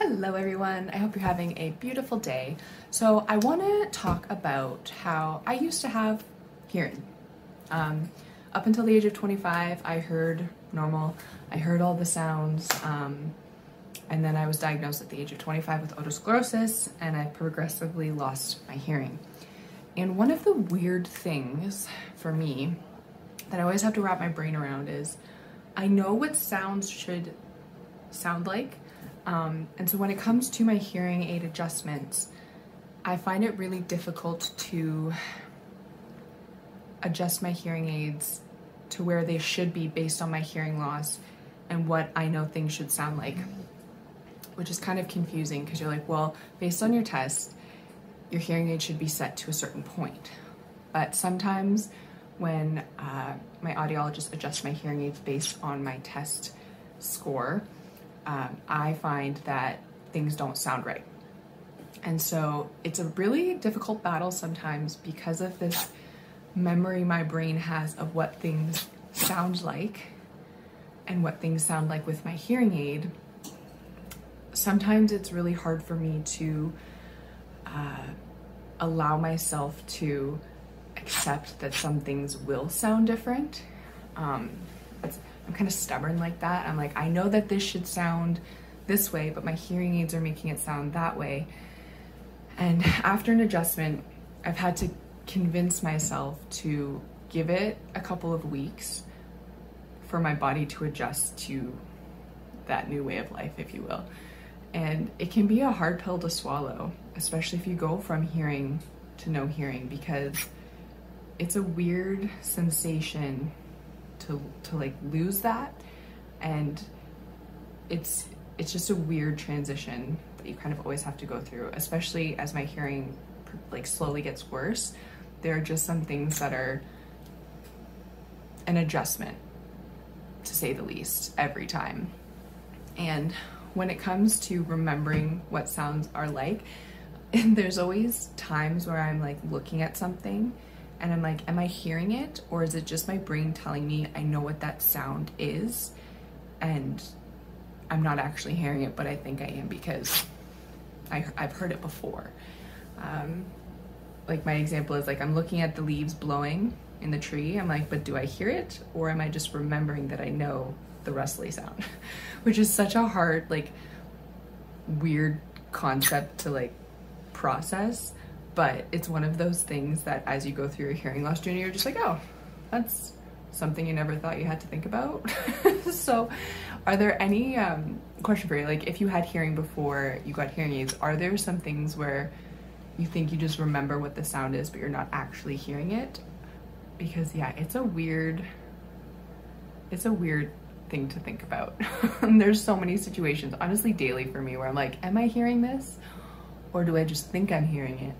Hello everyone, I hope you're having a beautiful day. So I want to talk about how I used to have hearing. Up until the age of 25, I heard normal. I heard all the sounds, and then I was diagnosed at the age of 25 with otosclerosis, and I progressively lost my hearing. And one of the weird things for me that I always have to wrap my brain around is I know what sounds should sound like. And so when it comes to my hearing aid adjustments, I find it really difficult to adjust my hearing aids to where they should be based on my hearing loss and what I know things should sound like, which is kind of confusing because you're like, well, based on your test, your hearing aid should be set to a certain point. But sometimes when my audiologist adjusts my hearing aids based on my test score, I find that things don't sound right. And so it's a really difficult battle sometimes because of this memory my brain has of what things sound like and what things sound like with my hearing aid. Sometimes it's really hard for me to allow myself to accept that some things will sound different. I'm kind of stubborn like that. I'm like, I know that this should sound this way, but my hearing aids are making it sound that way. And after an adjustment, I've had to convince myself to give it a couple of weeks for my body to adjust to that new way of life, if you will. And it can be a hard pill to swallow, especially if you go from hearing to no hearing, because it's a weird sensation to like lose that, and it's just a weird transition that you kind of always have to go through, especially as my hearing like slowly gets worse. There are just some things that are an adjustment, to say the least, every time. And when it comes to remembering what sounds are like, there's always times where I'm like looking at something and I'm like, am I hearing it? Or is it just my brain telling me I know what that sound is and I'm not actually hearing it, but I think I am because I've heard it before. Like my example is like, I'm looking at the leaves blowing in the tree. I'm like, but do I hear it? Or am I just remembering that I know the rustly sound? Which is such a hard, like weird concept to like process. But it's one of those things that as you go through your hearing loss journey, you're just like, oh, that's something you never thought you had to think about. So are there any, question for you, like if you had hearing before you got hearing aids, are there some things where you think you just remember what the sound is, but you're not actually hearing it? Because yeah, it's a weird thing to think about. There's so many situations, honestly daily for me, where I'm like, am I hearing this? Or do I just think I'm hearing it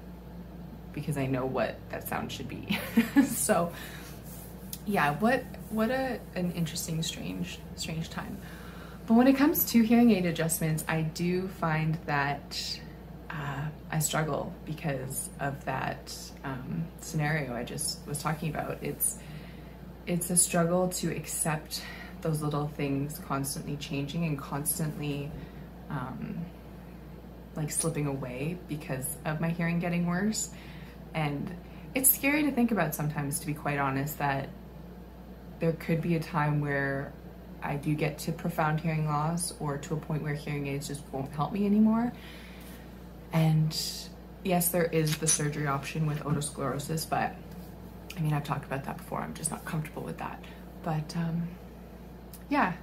because I know what that sound should be? So yeah, what an interesting, strange time. But when it comes to hearing aid adjustments, I do find that I struggle because of that scenario I just was talking about. It's a struggle to accept those little things constantly changing and constantly like slipping away because of my hearing getting worse. And it's scary to think about sometimes, to be quite honest, that there could be a time where I do get to profound hearing loss or to a point where hearing aids just won't help me anymore. And yes, there is the surgery option with otosclerosis, but I mean, I've talked about that before. I'm just not comfortable with that. But yeah,